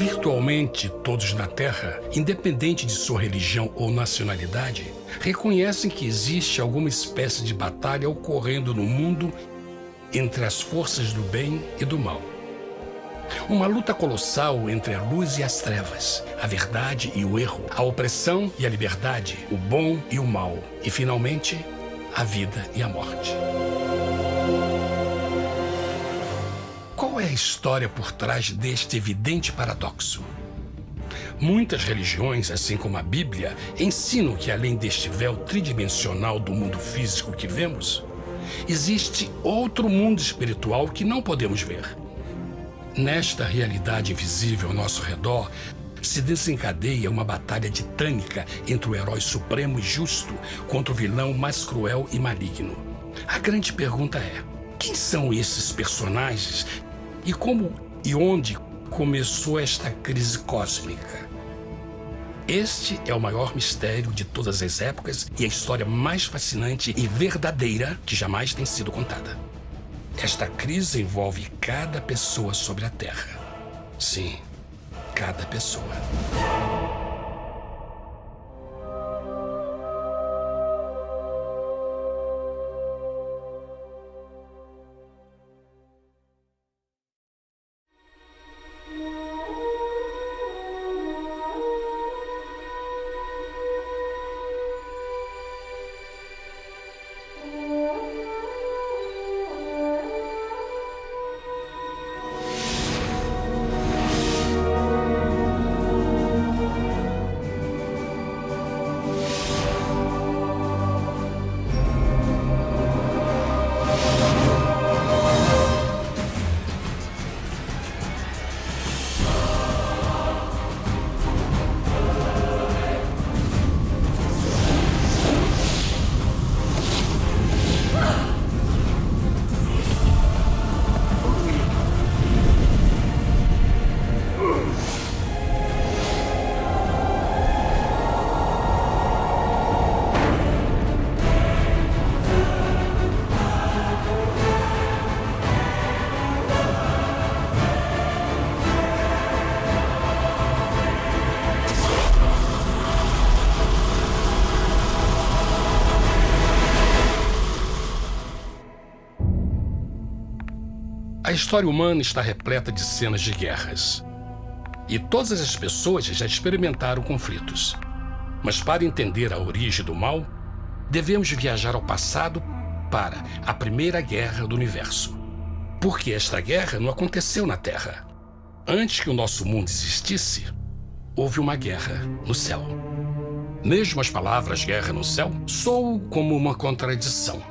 Virtualmente todos na Terra, independente de sua religião ou nacionalidade, reconhecem que existe alguma espécie de batalha ocorrendo no mundo entre as forças do bem e do mal. Uma luta colossal entre a luz e as trevas, a verdade e o erro, a opressão e a liberdade, o bom e o mal, e finalmente, a vida e a morte. Qual é a história por trás deste evidente paradoxo? Muitas religiões, assim como a Bíblia, ensinam que além deste véu tridimensional do mundo físico que vemos, existe outro mundo espiritual que não podemos ver. Nesta realidade invisível ao nosso redor, se desencadeia uma batalha titânica entre o herói supremo e justo contra o vilão mais cruel e maligno. A grande pergunta é: quem são esses personagens e como e onde começou esta crise cósmica? Este é o maior mistério de todas as épocas e a história mais fascinante e verdadeira que jamais tem sido contada. Esta crise envolve cada pessoa sobre a Terra. Sim, cada pessoa. A história humana está repleta de cenas de guerras. E todas as pessoas já experimentaram conflitos. Mas para entender a origem do mal, devemos viajar ao passado para a Primeira Guerra do Universo. Porque esta guerra não aconteceu na Terra. Antes que o nosso mundo existisse, houve uma guerra no céu. Mesmo as palavras guerra no céu soam como uma contradição.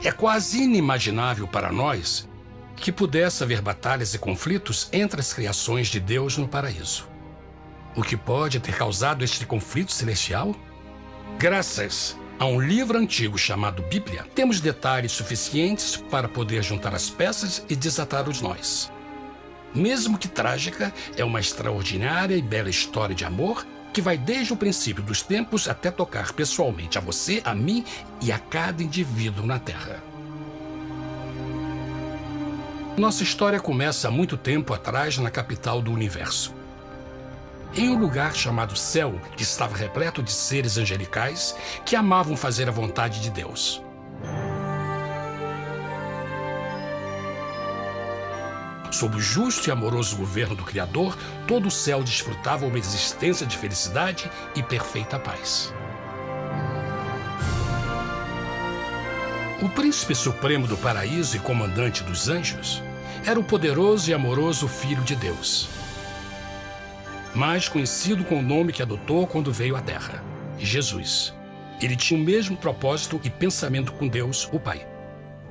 É quase inimaginável para nós que pudesse haver batalhas e conflitos entre as criações de Deus no paraíso. O que pode ter causado este conflito celestial? Graças a um livro antigo chamado Bíblia, temos detalhes suficientes para poder juntar as peças e desatar os nós. Mesmo que trágica, é uma extraordinária e bela história de amor que vai desde o princípio dos tempos até tocar pessoalmente a você, a mim e a cada indivíduo na Terra. Nossa história começa há muito tempo atrás na capital do universo. Em um lugar chamado Céu, que estava repleto de seres angelicais que amavam fazer a vontade de Deus. Sob o justo e amoroso governo do Criador, todo o céu desfrutava uma existência de felicidade e perfeita paz. O príncipe supremo do paraíso e comandante dos anjos era o poderoso e amoroso Filho de Deus, mais conhecido com o nome que adotou quando veio à Terra, Jesus. Ele tinha o mesmo propósito e pensamento com Deus, o Pai.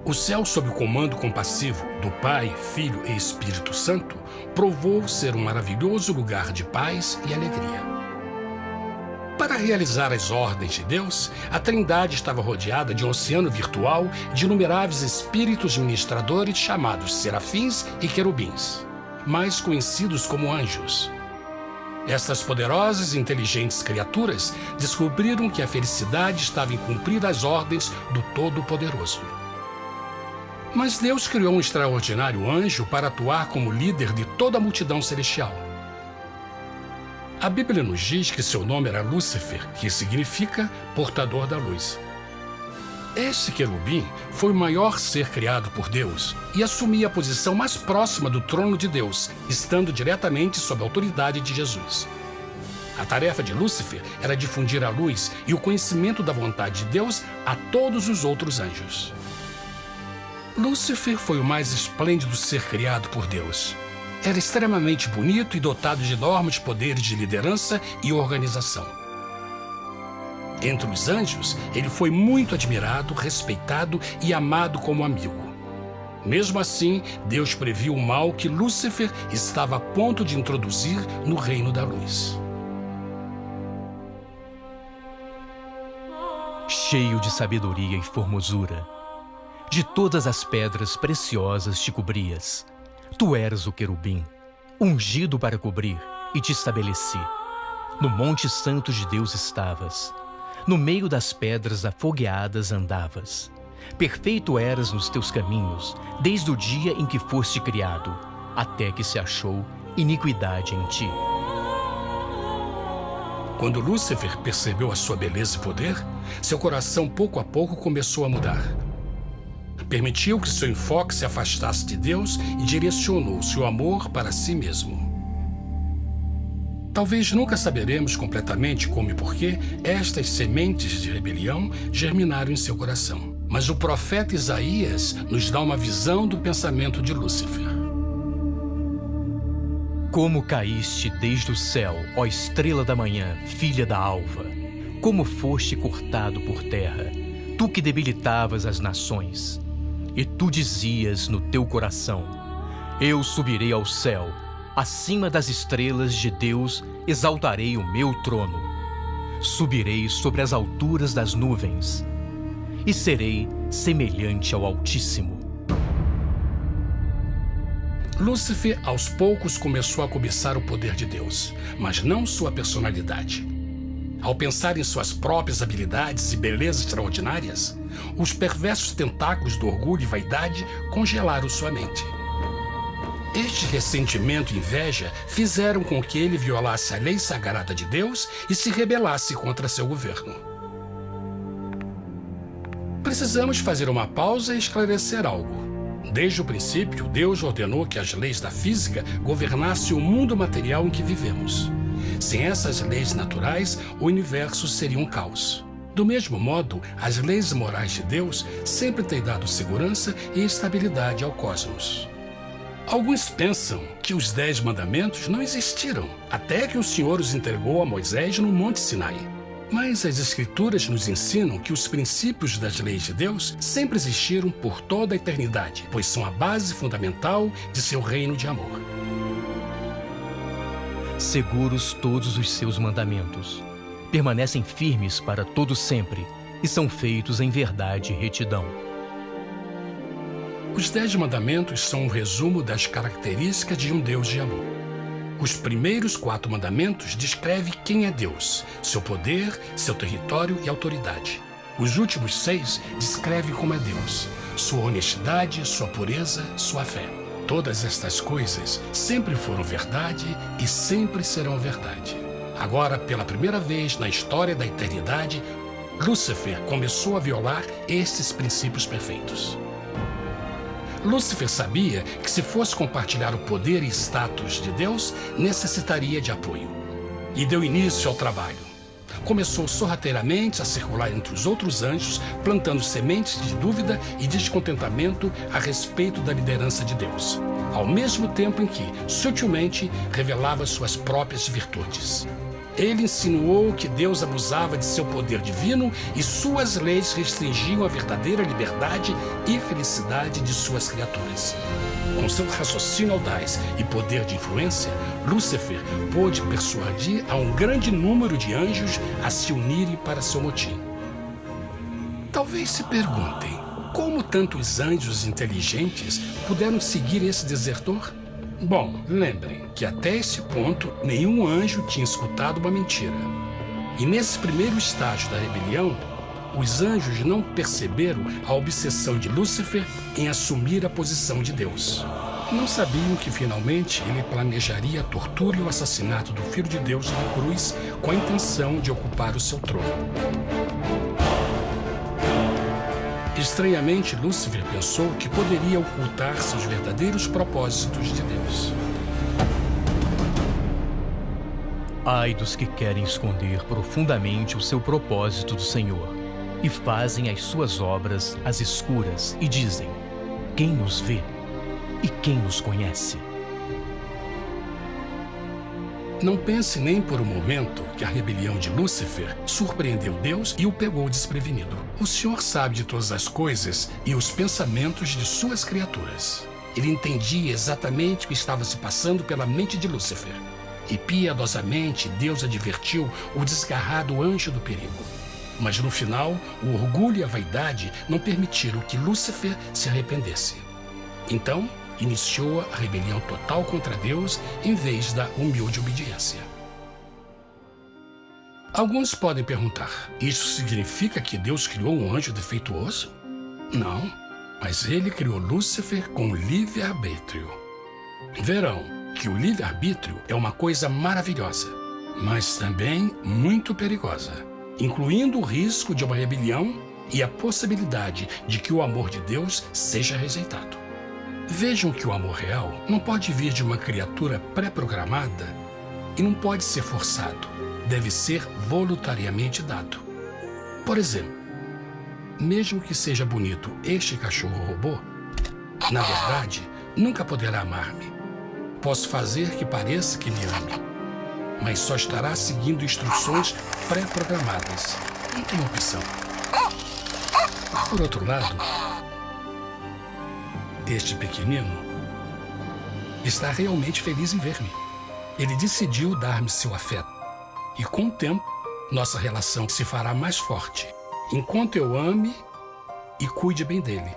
O céu, sob o comando compassivo do Pai, Filho e Espírito Santo, provou ser um maravilhoso lugar de paz e alegria. Para realizar as ordens de Deus, a Trindade estava rodeada de um oceano virtual de inumeráveis espíritos ministradores chamados serafins e querubins, mais conhecidos como anjos. Estas poderosas e inteligentes criaturas descobriram que a felicidade estava em cumprir as ordens do Todo-Poderoso. Mas Deus criou um extraordinário anjo para atuar como líder de toda a multidão celestial. A Bíblia nos diz que seu nome era Lúcifer, que significa portador da luz. Este querubim foi o maior ser criado por Deus e assumia a posição mais próxima do trono de Deus, estando diretamente sob a autoridade de Jesus. A tarefa de Lúcifer era difundir a luz e o conhecimento da vontade de Deus a todos os outros anjos. Lúcifer foi o mais esplêndido ser criado por Deus. Era extremamente bonito e dotado de enormes poderes de liderança e organização. Entre os anjos, ele foi muito admirado, respeitado e amado como amigo. Mesmo assim, Deus previu o mal que Lúcifer estava a ponto de introduzir no reino da luz. Cheio de sabedoria e formosura, de todas as pedras preciosas te cobrias. Tu eras o querubim, ungido para cobrir, e te estabeleci. No monte santo de Deus estavas. No meio das pedras afogueadas andavas. Perfeito eras nos teus caminhos, desde o dia em que foste criado, até que se achou iniquidade em ti. Quando Lúcifer percebeu a sua beleza e poder, seu coração pouco a pouco começou a mudar. Permitiu que seu enfoque se afastasse de Deus e direcionou seu amor para si mesmo. Talvez nunca saberemos completamente como e por que estas sementes de rebelião germinaram em seu coração. Mas o profeta Isaías nos dá uma visão do pensamento de Lúcifer. Como caíste desde o céu, ó estrela da manhã, filha da alva! Como foste cortado por terra, tu que debilitavas as nações! E tu dizias no teu coração: eu subirei ao céu, acima das estrelas de Deus exaltarei o meu trono. Subirei sobre as alturas das nuvens e serei semelhante ao Altíssimo. Lúcifer, aos poucos, começou a cobiçar o poder de Deus, mas não sua personalidade. Ao pensar em suas próprias habilidades e belezas extraordinárias, os perversos tentáculos do orgulho e vaidade congelaram sua mente. Este ressentimento e inveja fizeram com que ele violasse a lei sagrada de Deus e se rebelasse contra seu governo. Precisamos fazer uma pausa e esclarecer algo. Desde o princípio, Deus ordenou que as leis da física governassem o mundo material em que vivemos. Sem essas leis naturais, o universo seria um caos. Do mesmo modo, as leis morais de Deus sempre têm dado segurança e estabilidade ao cosmos. Alguns pensam que os 10 mandamentos não existiram, até que o Senhor os entregou a Moisés no Monte Sinai. Mas as Escrituras nos ensinam que os princípios das leis de Deus sempre existiram por toda a eternidade, pois são a base fundamental de seu reino de amor. Seguros todos os seus mandamentos, permanecem firmes para todo sempre e são feitos em verdade e retidão. Os 10 mandamentos são um resumo das características de um Deus de amor. Os primeiros 4 mandamentos descrevem quem é Deus, seu poder, seu território e autoridade. Os últimos 6 descrevem como é Deus, sua honestidade, sua pureza, sua fé. Todas estas coisas sempre foram verdade e sempre serão verdade. Agora, pela primeira vez na história da eternidade, Lúcifer começou a violar estes princípios perfeitos. Lúcifer sabia que se fosse compartilhar o poder e status de Deus, necessitaria de apoio. E deu início ao trabalho. Começou sorrateiramente a circular entre os outros anjos, plantando sementes de dúvida e descontentamento a respeito da liderança de Deus, ao mesmo tempo em que, sutilmente, revelava suas próprias virtudes. Ele insinuou que Deus abusava de seu poder divino e suas leis restringiam a verdadeira liberdade e felicidade de suas criaturas. Com seu raciocínio audaz e poder de influência, Lúcifer pôde persuadir a um grande número de anjos a se unirem para seu motim. Talvez se perguntem, como tantos anjos inteligentes puderam seguir esse desertor? Bom, lembrem que até esse ponto nenhum anjo tinha escutado uma mentira. E nesse primeiro estágio da rebelião, os anjos não perceberam a obsessão de Lúcifer em assumir a posição de Deus. Não sabiam que finalmente ele planejaria a tortura e o assassinato do Filho de Deus na cruz com a intenção de ocupar o seu trono. Estranhamente, Lúcifer pensou que poderia ocultar seus verdadeiros propósitos de Deus. Ai dos que querem esconder profundamente o seu propósito do Senhor e fazem as suas obras às escuras e dizem: quem nos vê e quem nos conhece? Não pense nem por um momento que a rebelião de Lúcifer surpreendeu Deus e o pegou desprevenido. O Senhor sabe de todas as coisas e os pensamentos de suas criaturas. Ele entendia exatamente o que estava se passando pela mente de Lúcifer. E piedosamente Deus advertiu o desgarrado anjo do perigo. Mas no final, o orgulho e a vaidade não permitiram que Lúcifer se arrependesse. Então, iniciou a rebelião total contra Deus em vez da humilde obediência. Alguns podem perguntar: isso significa que Deus criou um anjo defeituoso? Não, mas ele criou Lúcifer com livre-arbítrio. Verão que o livre-arbítrio é uma coisa maravilhosa, mas também muito perigosa, incluindo o risco de uma rebelião e a possibilidade de que o amor de Deus seja rejeitado. Vejam que o amor real não pode vir de uma criatura pré-programada e não pode ser forçado, deve ser voluntariamente dado. Por exemplo, mesmo que seja bonito este cachorro robô, na verdade, nunca poderá amar-me. Posso fazer que pareça que me ame, mas só estará seguindo instruções pré-programadas. Não tem opção. Por outro lado, este pequenino está realmente feliz em ver-me. Ele decidiu dar-me seu afeto. E com o tempo, nossa relação se fará mais forte, enquanto eu ame e cuide bem dele.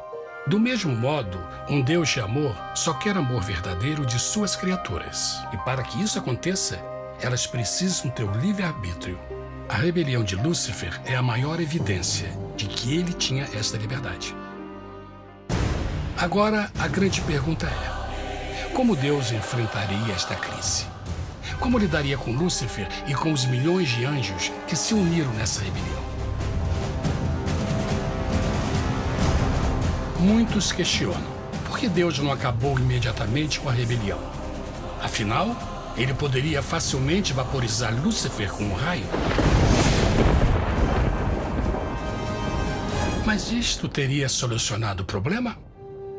Do mesmo modo, um Deus de amor só quer amor verdadeiro de suas criaturas. E para que isso aconteça, elas precisam ter o livre-arbítrio. A rebelião de Lúcifer é a maior evidência de que ele tinha esta liberdade. Agora, a grande pergunta é: como Deus enfrentaria esta crise? Como lidaria com Lúcifer e com os milhões de anjos que se uniram nessa rebelião? Muitos questionam por que Deus não acabou imediatamente com a rebelião. Afinal, ele poderia facilmente vaporizar Lúcifer com um raio. Mas isto teria solucionado o problema?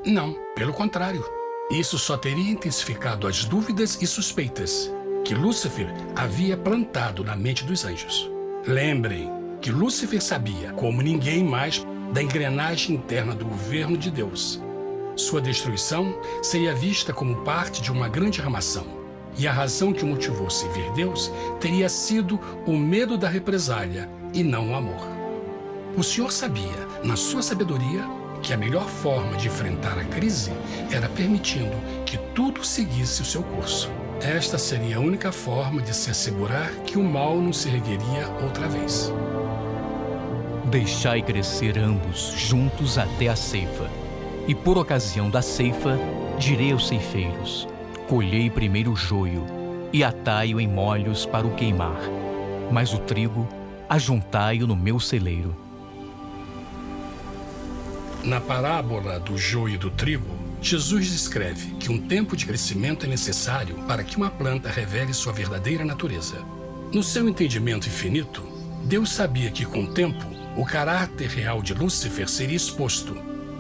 Não, pelo contrário. Isso só teria intensificado as dúvidas e suspeitas que Lúcifer havia plantado na mente dos anjos. Lembrem que Lúcifer sabia, como ninguém mais, da engrenagem interna do governo de Deus. Sua destruição seria vista como parte de uma grande armação, e a razão que o motivou servir Deus teria sido o medo da represália e não o amor. O Senhor sabia, na sua sabedoria, que a melhor forma de enfrentar a crise era permitindo que tudo seguisse o seu curso. Esta seria a única forma de se assegurar que o mal não se ergueria outra vez. Deixai crescer ambos juntos até a ceifa. E por ocasião da ceifa, direi aos ceifeiros: colhei primeiro o joio e atai-o em molhos para o queimar, mas o trigo ajuntai-o no meu celeiro. Na parábola do joio e do trigo, Jesus descreve que um tempo de crescimento é necessário para que uma planta revele sua verdadeira natureza. No seu entendimento infinito, Deus sabia que com o tempo, o caráter real de Lúcifer seria exposto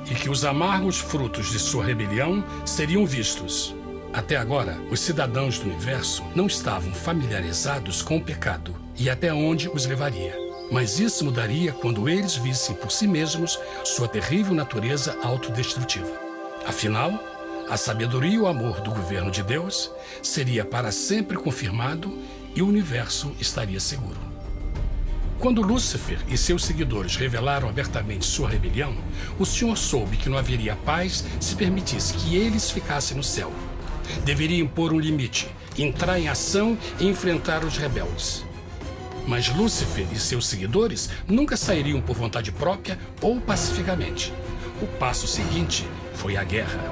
e que os amargos frutos de sua rebelião seriam vistos. Até agora, os cidadãos do universo não estavam familiarizados com o pecado e até onde os levaria. Mas isso mudaria quando eles vissem por si mesmos sua terrível natureza autodestrutiva. Afinal, a sabedoria e o amor do governo de Deus seria para sempre confirmado e o universo estaria seguro. Quando Lúcifer e seus seguidores revelaram abertamente sua rebelião, o Senhor soube que não haveria paz se permitisse que eles ficassem no céu. Deveria impor um limite, entrar em ação e enfrentar os rebeldes. Mas Lúcifer e seus seguidores nunca sairiam por vontade própria ou pacificamente. O passo seguinte foi a guerra.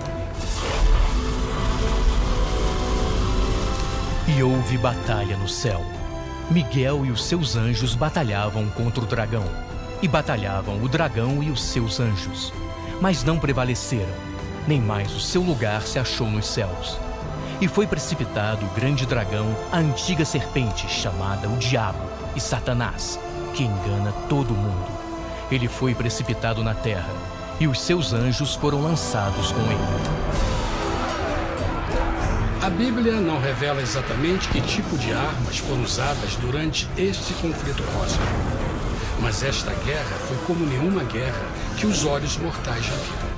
E houve batalha no céu. Miguel e os seus anjos batalhavam contra o dragão. E batalhavam o dragão e os seus anjos. Mas não prevaleceram, nem mais o seu lugar se achou nos céus. E foi precipitado o grande dragão, a antiga serpente, chamada o Diabo e Satanás, que engana todo mundo. Ele foi precipitado na terra, e os seus anjos foram lançados com ele. A Bíblia não revela exatamente que tipo de armas foram usadas durante este conflito cósmico. Mas esta guerra foi como nenhuma guerra que os olhos mortais já viram.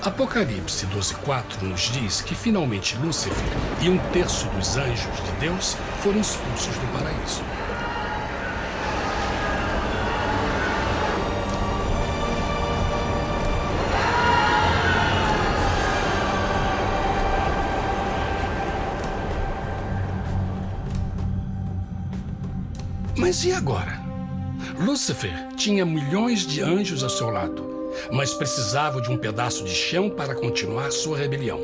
Apocalipse 12:4 nos diz que finalmente Lúcifer e 1/3 dos anjos de Deus foram expulsos do paraíso. Mas e agora? Lúcifer tinha milhões de anjos ao seu lado, mas precisava de um pedaço de chão para continuar sua rebelião.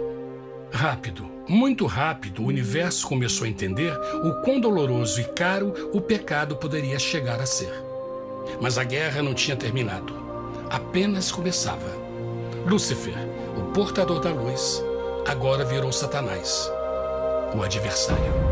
Rápido, muito rápido, o universo começou a entender o quão doloroso e caro o pecado poderia chegar a ser. Mas a guerra não tinha terminado. Apenas começava. Lúcifer, o portador da luz, agora virou Satanás, o adversário.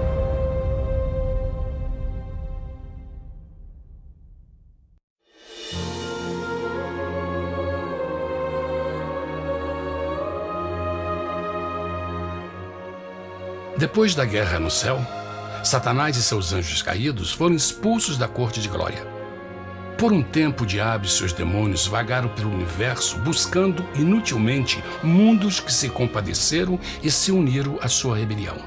Depois da guerra no céu, Satanás e seus anjos caídos foram expulsos da corte de glória. Por um tempo, o diabo e seus demônios vagaram pelo universo buscando inutilmente mundos que se compadeceram e se uniram à sua rebelião.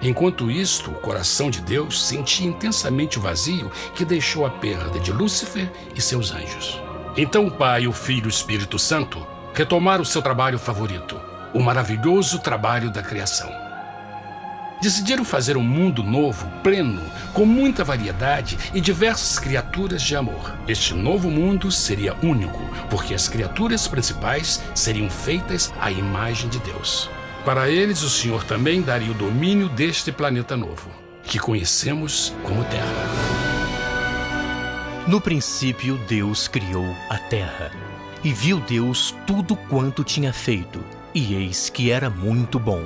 Enquanto isto, o coração de Deus sentia intensamente o vazio que deixou a perda de Lúcifer e seus anjos. Então o Pai, o Filho e o Espírito Santo retomaram o seu trabalho favorito, o maravilhoso trabalho da criação. Decidiram fazer um mundo novo, pleno, com muita variedade e diversas criaturas de amor. Este novo mundo seria único, porque as criaturas principais seriam feitas à imagem de Deus. Para eles, o Senhor também daria o domínio deste planeta novo, que conhecemos como Terra. No princípio, Deus criou a terra. E viu Deus tudo quanto tinha feito, e eis que era muito bom.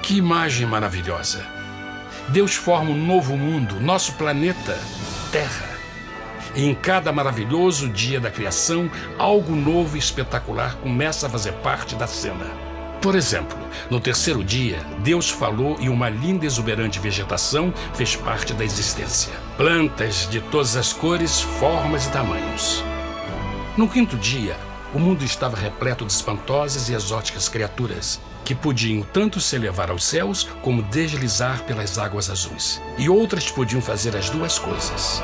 Que imagem maravilhosa! Deus forma um novo mundo, nosso planeta, Terra. E em cada maravilhoso dia da criação, algo novo e espetacular começa a fazer parte da cena. Por exemplo, no terceiro dia, Deus falou e uma linda e exuberante vegetação fez parte da existência. Plantas de todas as cores, formas e tamanhos. No quinto dia, o mundo estava repleto de espantosas e exóticas criaturas, que podiam tanto se elevar aos céus como deslizar pelas águas azuis. E outras podiam fazer as duas coisas.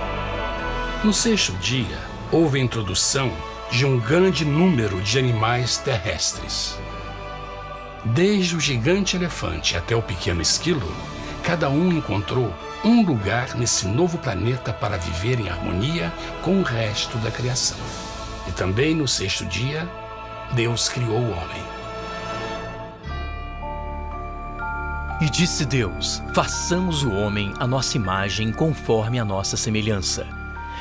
No sexto dia, houve a introdução de um grande número de animais terrestres. Desde o gigante elefante até o pequeno esquilo, cada um encontrou um lugar nesse novo planeta para viver em harmonia com o resto da criação. E também no sexto dia, Deus criou o homem. E disse Deus: façamos o homem à nossa imagem conforme a nossa semelhança.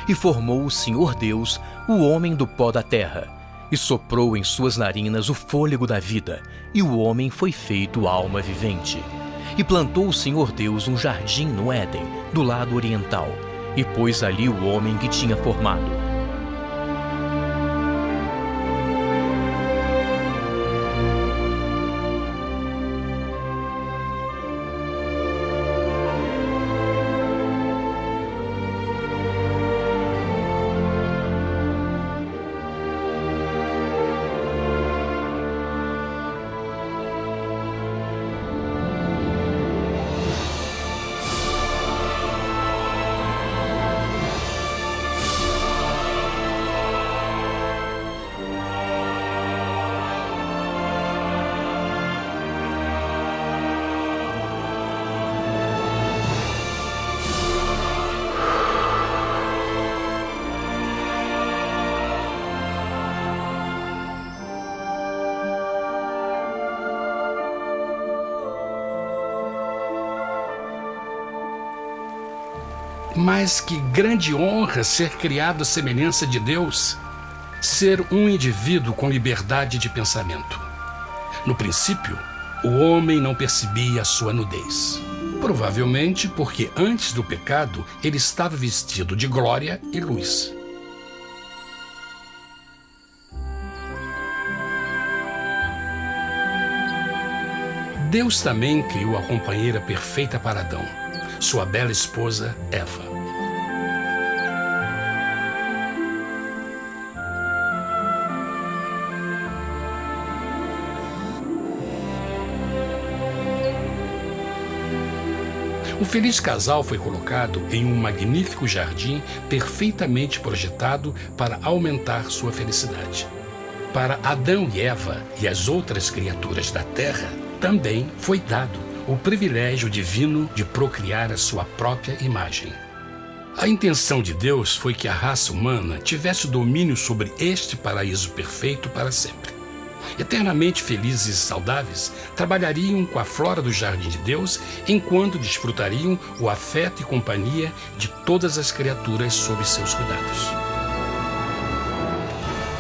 E formou o Senhor Deus o homem do pó da terra, e soprou em suas narinas o fôlego da vida, e o homem foi feito alma vivente. E plantou o Senhor Deus um jardim no Éden, do lado oriental, e pôs ali o homem que tinha formado. Mas que grande honra ser criado à semelhança de Deus, ser um indivíduo com liberdade de pensamento. No princípio, o homem não percebia a sua nudez. Provavelmente porque antes do pecado ele estava vestido de glória e luz. Deus também criou a companheira perfeita para Adão, sua bela esposa Eva. O feliz casal foi colocado em um magnífico jardim perfeitamente projetado para aumentar sua felicidade. Para Adão e Eva e as outras criaturas da terra, também foi dado o privilégio divino de procriar a sua própria imagem. A intenção de Deus foi que a raça humana tivesse domínio sobre este paraíso perfeito para sempre. Eternamente felizes e saudáveis, trabalhariam com a flora do jardim de Deus enquanto desfrutariam o afeto e companhia de todas as criaturas sob seus cuidados.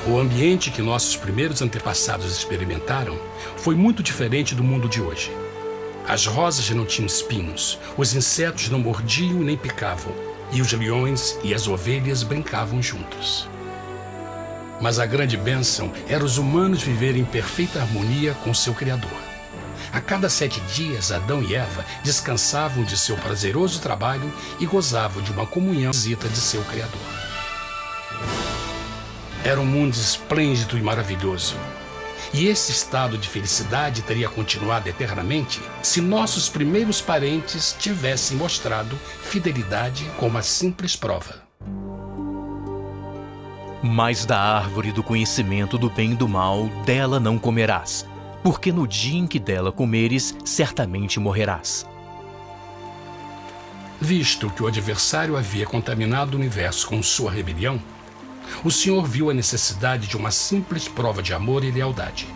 O ambiente que nossos primeiros antepassados experimentaram foi muito diferente do mundo de hoje. As rosas não tinham espinhos, os insetos não mordiam nem picavam, e os leões e as ovelhas brincavam juntos. Mas a grande bênção era os humanos viverem em perfeita harmonia com seu Criador. A cada 7 dias, Adão e Eva descansavam de seu prazeroso trabalho e gozavam de uma comunhão visita de seu Criador. Era um mundo esplêndido e maravilhoso. E esse estado de felicidade teria continuado eternamente se nossos primeiros parentes tivessem mostrado fidelidade como a simples prova. Mas da árvore do conhecimento do bem e do mal, dela não comerás, porque no dia em que dela comeres, certamente morrerás. Visto que o adversário havia contaminado o universo com sua rebelião, o Senhor viu a necessidade de uma simples prova de amor e lealdade.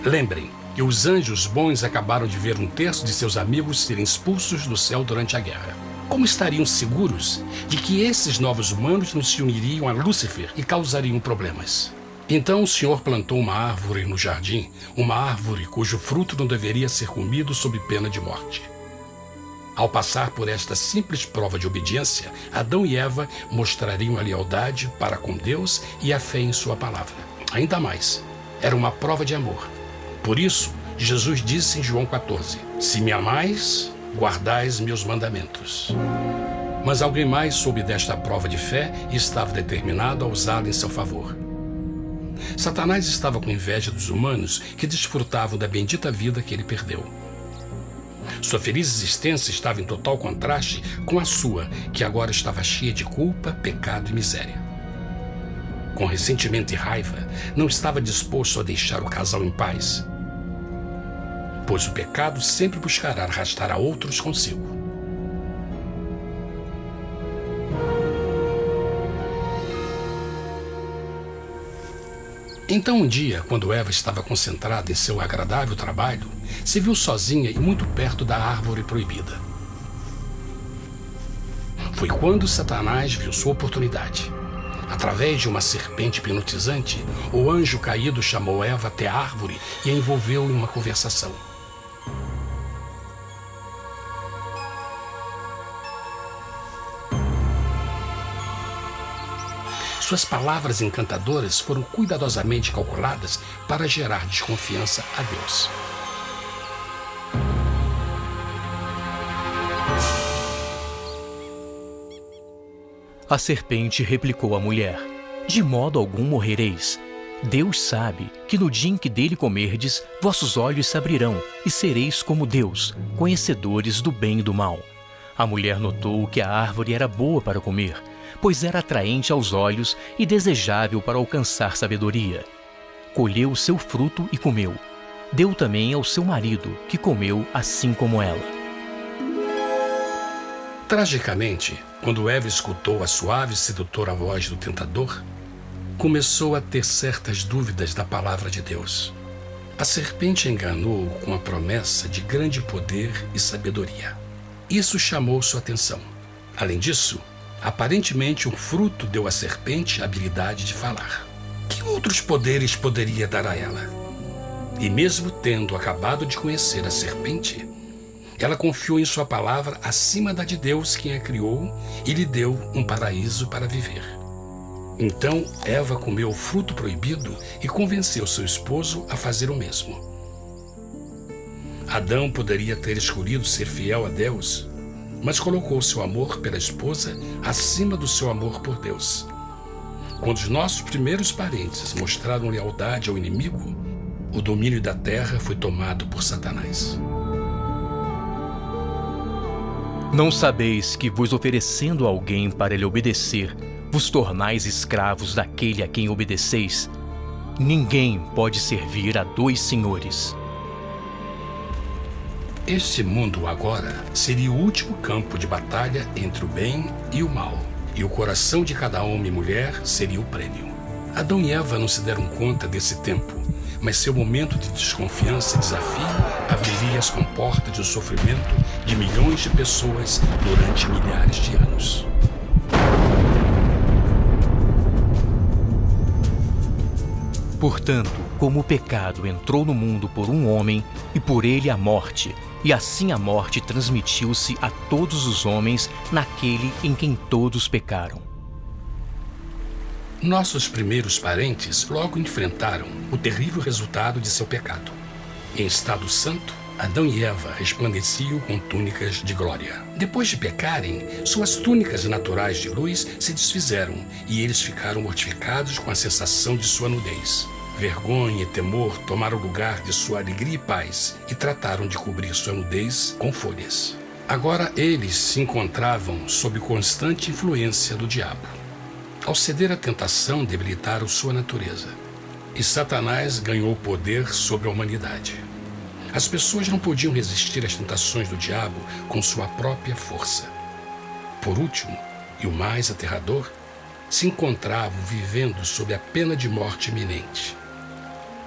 Lembrem que os anjos bons acabaram de ver 1/3 de seus amigos serem expulsos do céu durante a guerra. Como estariam seguros de que esses novos humanos não se uniriam a Lúcifer e causariam problemas? Então o Senhor plantou uma árvore no jardim, uma árvore cujo fruto não deveria ser comido sob pena de morte. Ao passar por esta simples prova de obediência, Adão e Eva mostrariam a lealdade para com Deus e a fé em sua palavra. Ainda mais, era uma prova de amor. Por isso, Jesus disse em João 14, "Se me amais, guardais meus mandamentos." Mas alguém mais soube desta prova de fé e estava determinado a usá-la em seu favor. Satanás estava com inveja dos humanos que desfrutavam da bendita vida que ele perdeu. Sua feliz existência estava em total contraste com a sua, que agora estava cheia de culpa, pecado e miséria. Com ressentimento e raiva, não estava disposto a deixar o casal em paz, pois o pecado sempre buscará arrastar a outros consigo. Então um dia, quando Eva estava concentrada em seu agradável trabalho, se viu sozinha e muito perto da árvore proibida. Foi quando Satanás viu sua oportunidade. Através de uma serpente hipnotizante, o anjo caído chamou Eva até a árvore e a envolveu em uma conversação. Suas palavras encantadoras foram cuidadosamente calculadas para gerar desconfiança a Deus. A serpente replicou à mulher: "De modo algum morrereis. Deus sabe que no dia em que dele comerdes, vossos olhos se abrirão e sereis como Deus, conhecedores do bem e do mal." A mulher notou que a árvore era boa para comer, pois era atraente aos olhos e desejável para alcançar sabedoria. Colheu o seu fruto e comeu. Deu também ao seu marido, que comeu assim como ela. Tragicamente, quando Eva escutou a suave e sedutora voz do tentador, começou a ter certas dúvidas da palavra de Deus. A serpente enganou-o com a promessa de grande poder e sabedoria. Isso chamou sua atenção. Além disso, Aparentemente, o fruto deu à serpente a habilidade de falar. Que outros poderes poderia dar a ela? E mesmo tendo acabado de conhecer a serpente, ela confiou em sua palavra acima da de Deus, quem a criou, e lhe deu um paraíso para viver. Então, Eva comeu o fruto proibido e convenceu seu esposo a fazer o mesmo. Adão poderia ter escolhido ser fiel a Deus, mas colocou seu amor pela esposa acima do seu amor por Deus. Quando os nossos primeiros parentes mostraram lealdade ao inimigo, o domínio da terra foi tomado por Satanás. Não sabeis que, vos oferecendo a alguém para lhe obedecer, vos tornais escravos daquele a quem obedeceis? Ninguém pode servir a dois senhores. Este mundo agora seria o último campo de batalha entre o bem e o mal, e o coração de cada homem e mulher seria o prêmio. Adão e Eva não se deram conta desse tempo, mas seu momento de desconfiança e desafio abriria as comportas do sofrimento de milhões de pessoas durante milhares de anos. Portanto, como o pecado entrou no mundo por um homem, e por ele a morte, e assim a morte transmitiu-se a todos os homens naquele em quem todos pecaram. Nossos primeiros parentes logo enfrentaram o terrível resultado de seu pecado. Em estado santo, Adão e Eva resplandeciam com túnicas de glória. Depois de pecarem, suas túnicas naturais de luz se desfizeram e eles ficaram mortificados com a sensação de sua nudez. Vergonha e temor tomaram o lugar de sua alegria e paz e trataram de cobrir sua nudez com folhas. Agora eles se encontravam sob constante influência do diabo. Ao ceder à tentação, debilitaram sua natureza. E Satanás ganhou poder sobre a humanidade. As pessoas não podiam resistir às tentações do diabo com sua própria força. Por último, e o mais aterrador, se encontravam vivendo sob a pena de morte iminente.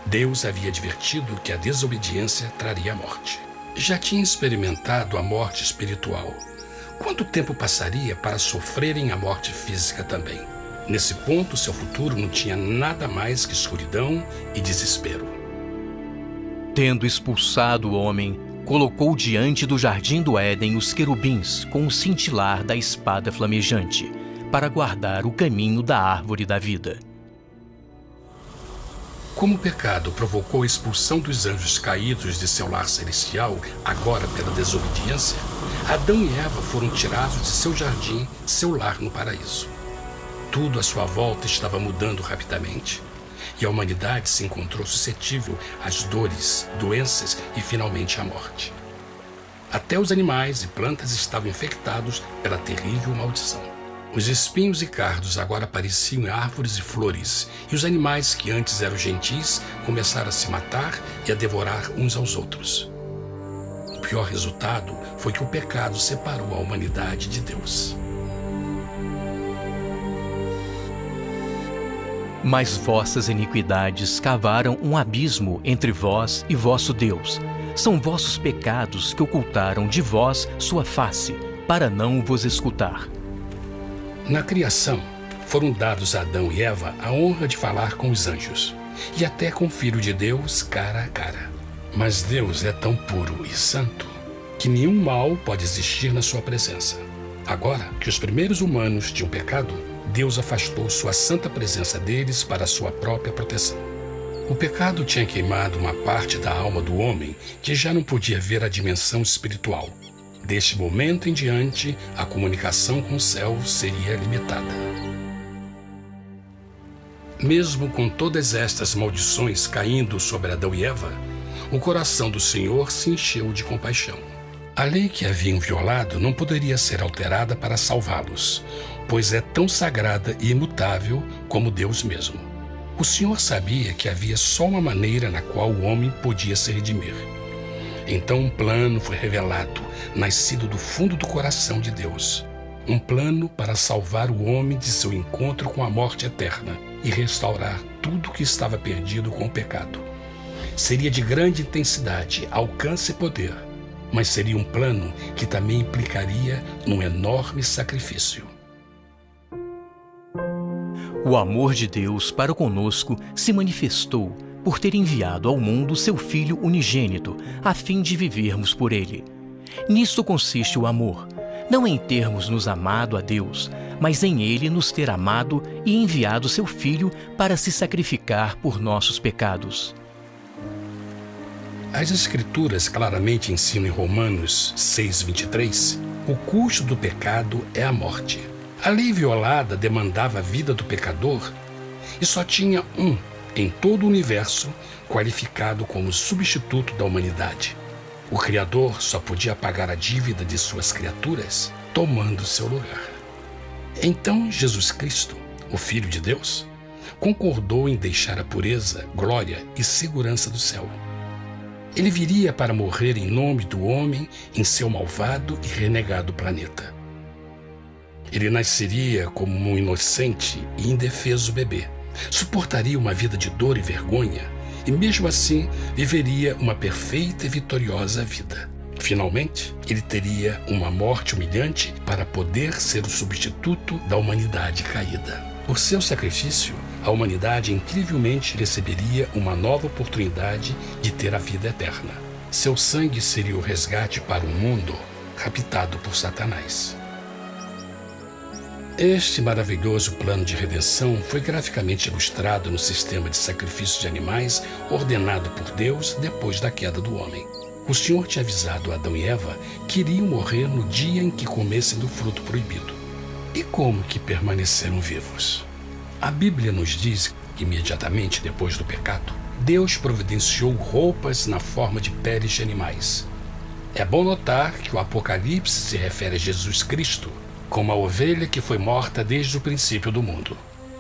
Deus havia advertido que a desobediência traria a morte. Já tinha experimentado a morte espiritual. Quanto tempo passaria para sofrerem a morte física também? Nesse ponto, seu futuro não tinha nada mais que escuridão e desespero. Tendo expulsado o homem, colocou diante do jardim do Éden os querubins com o cintilar da espada flamejante, para guardar o caminho da árvore da vida. Como o pecado provocou a expulsão dos anjos caídos de seu lar celestial, agora pela desobediência, Adão e Eva foram tirados de seu jardim, seu lar no paraíso. Tudo à sua volta estava mudando rapidamente, e a humanidade se encontrou suscetível às dores, doenças e finalmente à morte. Até os animais e plantas estavam infectados pela terrível maldição. Os espinhos e cardos agora pareciam árvores e flores, e os animais que antes eram gentis começaram a se matar e a devorar uns aos outros. O pior resultado foi que o pecado separou a humanidade de Deus. Mas vossas iniquidades cavaram um abismo entre vós e vosso Deus. São vossos pecados que ocultaram de vós sua face, para não vos escutar. Na criação, foram dados a Adão e Eva a honra de falar com os anjos, e até com o Filho de Deus cara a cara. Mas Deus é tão puro e santo que nenhum mal pode existir na sua presença. Agora que os primeiros humanos tinham pecado, Deus afastou sua santa presença deles para a sua própria proteção. O pecado tinha queimado uma parte da alma do homem que já não podia ver a dimensão espiritual. Deste momento em diante, a comunicação com o céu seria limitada. Mesmo com todas estas maldições caindo sobre Adão e Eva, o coração do Senhor se encheu de compaixão. A lei que haviam violado não poderia ser alterada para salvá-los, pois é tão sagrada e imutável como Deus mesmo. O Senhor sabia que havia só uma maneira na qual o homem podia se redimir. Então um plano foi revelado, nascido do fundo do coração de Deus. Um plano para salvar o homem de seu encontro com a morte eterna e restaurar tudo que estava perdido com o pecado. Seria de grande intensidade, alcance e poder, mas seria um plano que também implicaria num enorme sacrifício. O amor de Deus para conosco se manifestou por ter enviado ao mundo seu Filho unigênito, a fim de vivermos por ele. Nisto consiste o amor, não em termos nos amado a Deus, mas em ele nos ter amado e enviado seu Filho para se sacrificar por nossos pecados. As Escrituras claramente ensinam em Romanos 6:23, o custo do pecado é a morte. A lei violada demandava a vida do pecador e só tinha um em todo o universo qualificado como substituto da humanidade. O Criador só podia pagar a dívida de suas criaturas tomando seu lugar. Então Jesus Cristo, o Filho de Deus, concordou em deixar a pureza, glória e segurança do céu. Ele viria para morrer em nome do homem em seu malvado e renegado planeta. Ele nasceria como um inocente e indefeso bebê, suportaria uma vida de dor e vergonha e mesmo assim viveria uma perfeita e vitoriosa vida. Finalmente, ele teria uma morte humilhante para poder ser o substituto da humanidade caída. Por seu sacrifício, a humanidade incrivelmente receberia uma nova oportunidade de ter a vida eterna. Seu sangue seria o resgate para um mundo raptado por Satanás. Este maravilhoso plano de redenção foi graficamente ilustrado no sistema de sacrifício de animais ordenado por Deus depois da queda do homem. O Senhor tinha avisado Adão e Eva que iriam morrer no dia em que comessem do fruto proibido. E como que permaneceram vivos? A Bíblia nos diz que imediatamente depois do pecado, Deus providenciou roupas na forma de peles de animais. É bom notar que o Apocalipse se refere a Jesus Cristo como a ovelha que foi morta desde o princípio do mundo.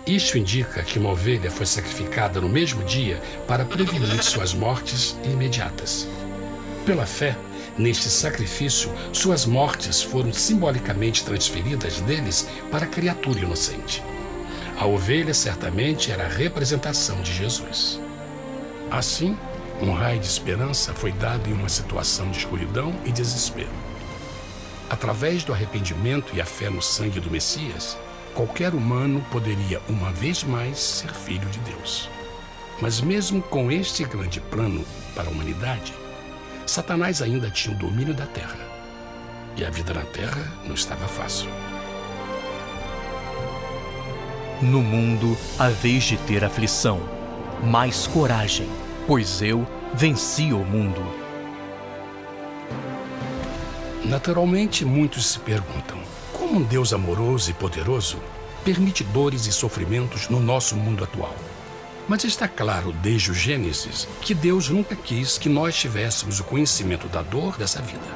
Isto indica que uma ovelha foi sacrificada no mesmo dia para prevenir suas mortes imediatas. Pela fé, neste sacrifício, suas mortes foram simbolicamente transferidas deles para a criatura inocente. A ovelha certamente era a representação de Jesus. Assim, um raio de esperança foi dado em uma situação de escuridão e desespero. Através do arrependimento e a fé no sangue do Messias, qualquer humano poderia uma vez mais ser filho de Deus. Mas mesmo com este grande plano para a humanidade, Satanás ainda tinha o domínio da terra. E a vida na terra não estava fácil. No mundo haveis de ter aflição, mas coragem, pois eu venci o mundo. Naturalmente, muitos se perguntam, como um Deus amoroso e poderoso permite dores e sofrimentos no nosso mundo atual? Mas está claro desde o Gênesis que Deus nunca quis que nós tivéssemos o conhecimento da dor dessa vida.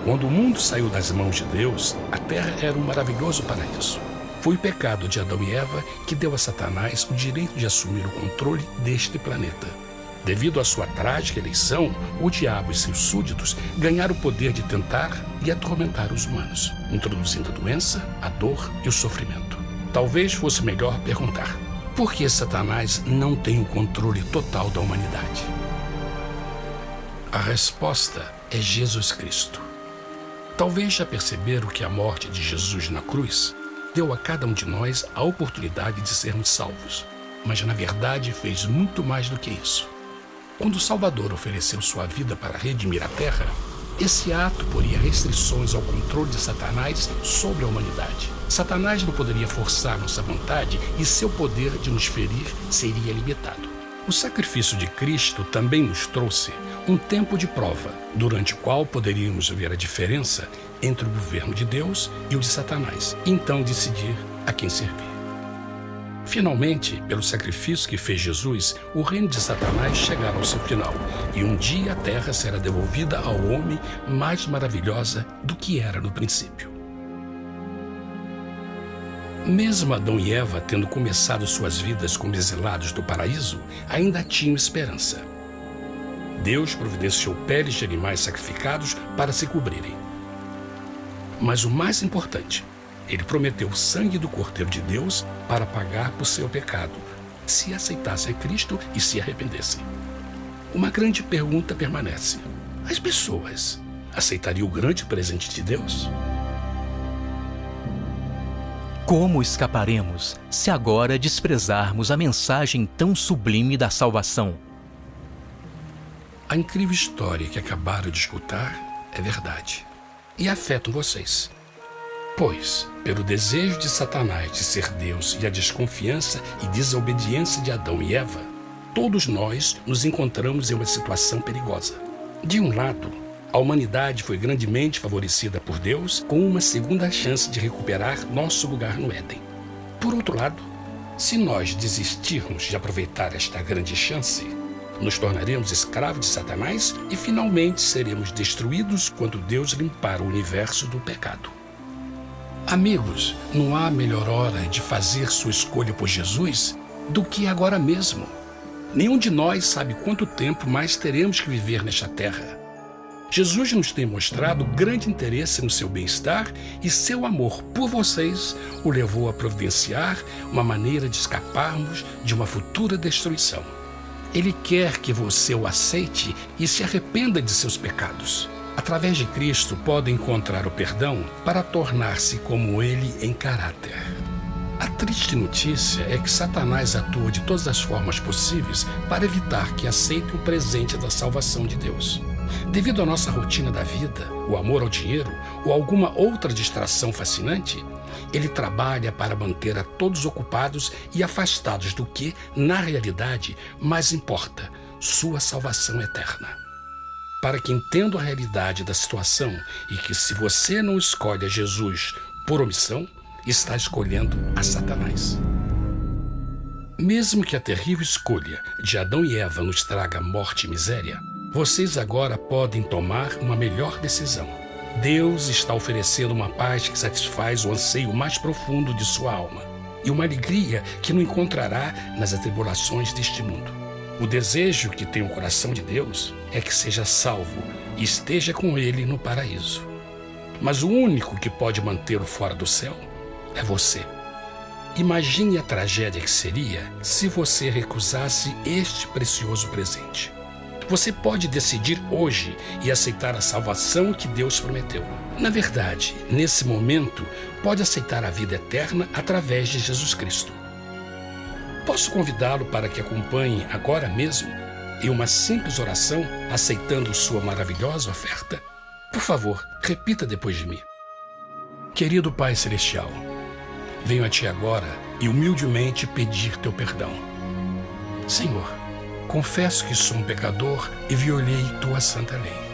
Quando o mundo saiu das mãos de Deus, a terra era um maravilhoso paraíso. Foi o pecado de Adão e Eva que deu a Satanás o direito de assumir o controle deste planeta. Devido à sua trágica eleição, o diabo e seus súditos ganharam o poder de tentar e atormentar os humanos, introduzindo a doença, a dor e o sofrimento. Talvez fosse melhor perguntar: por que Satanás não tem o controle total da humanidade? A resposta é Jesus Cristo. Talvez já perceberam que a morte de Jesus na cruz deu a cada um de nós a oportunidade de sermos salvos, mas na verdade fez muito mais do que isso. Quando o Salvador ofereceu sua vida para redimir a terra, esse ato poria restrições ao controle de Satanás sobre a humanidade. Satanás não poderia forçar nossa vontade e seu poder de nos ferir seria limitado. O sacrifício de Cristo também nos trouxe um tempo de prova, durante o qual poderíamos ver a diferença entre o governo de Deus e o de Satanás, e então decidir a quem servir. Finalmente, pelo sacrifício que fez Jesus, o reino de Satanás chegará ao seu final, e um dia a terra será devolvida ao homem mais maravilhosa do que era no princípio. Mesmo Adão e Eva tendo começado suas vidas como exilados do paraíso, ainda tinham esperança. Deus providenciou peles de animais sacrificados para se cobrirem. Mas o mais importante, ele prometeu o sangue do Cordeiro de Deus para pagar por seu pecado, se aceitassem a Cristo e se arrependessem. Uma grande pergunta permanece: as pessoas aceitariam o grande presente de Deus? Como escaparemos se agora desprezarmos a mensagem tão sublime da salvação? A incrível história que acabaram de escutar é verdade e afeta vocês. Pois, pelo desejo de Satanás de ser Deus e a desconfiança e desobediência de Adão e Eva, todos nós nos encontramos em uma situação perigosa. De um lado, a humanidade foi grandemente favorecida por Deus com uma segunda chance de recuperar nosso lugar no Éden. Por outro lado, se nós desistirmos de aproveitar esta grande chance, nos tornaremos escravos de Satanás e finalmente seremos destruídos quando Deus limpar o universo do pecado. Amigos, não há melhor hora de fazer sua escolha por Jesus do que agora mesmo. Nenhum de nós sabe quanto tempo mais teremos que viver nesta terra. Jesus nos tem mostrado grande interesse no seu bem-estar e seu amor por vocês o levou a providenciar uma maneira de escaparmos de uma futura destruição. Ele quer que você o aceite e se arrependa de seus pecados. Através de Cristo, pode encontrar o perdão para tornar-se como Ele em caráter. A triste notícia é que Satanás atua de todas as formas possíveis para evitar que aceite o presente da salvação de Deus. Devido à nossa rotina da vida, o amor ao dinheiro ou alguma outra distração fascinante, ele trabalha para manter a todos ocupados e afastados do que, na realidade, mais importa, sua salvação eterna. Para que entendam a realidade da situação e que se você não escolhe a Jesus por omissão, está escolhendo a Satanás. Mesmo que a terrível escolha de Adão e Eva nos traga morte e miséria, vocês agora podem tomar uma melhor decisão. Deus está oferecendo uma paz que satisfaz o anseio mais profundo de sua alma e uma alegria que não encontrará nas atribulações deste mundo. O desejo que tem o coração de Deus é que seja salvo e esteja com Ele no paraíso. Mas o único que pode mantê-lo fora do céu é você. Imagine a tragédia que seria se você recusasse este precioso presente. Você pode decidir hoje e aceitar a salvação que Deus prometeu. Na verdade, nesse momento, pode aceitar a vida eterna através de Jesus Cristo. Posso convidá-lo para que acompanhe agora mesmo em uma simples oração, aceitando sua maravilhosa oferta? Por favor, repita depois de mim. Querido Pai Celestial, venho a Ti agora e humildemente pedir Teu perdão. Senhor, confesso que sou um pecador e violei Tua santa lei.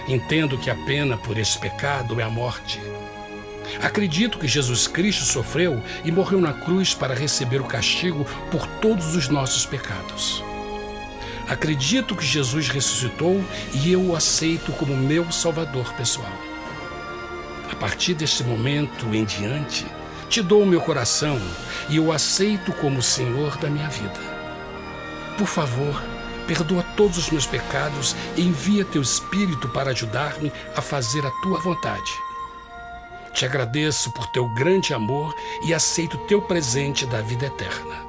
Entendo que a pena por esse pecado é a morte. Acredito que Jesus Cristo sofreu e morreu na cruz para receber o castigo por todos os nossos pecados. Acredito que Jesus ressuscitou e eu o aceito como meu Salvador pessoal. A partir deste momento em diante, Te dou o meu coração e eu o aceito como o Senhor da minha vida. Por favor, perdoa todos os meus pecados e envia Teu Espírito para ajudar-me a fazer a Tua vontade. Te agradeço por Teu grande amor e aceito Teu presente da vida eterna.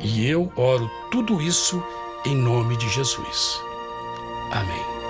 E eu oro tudo isso em nome de Jesus. Amém.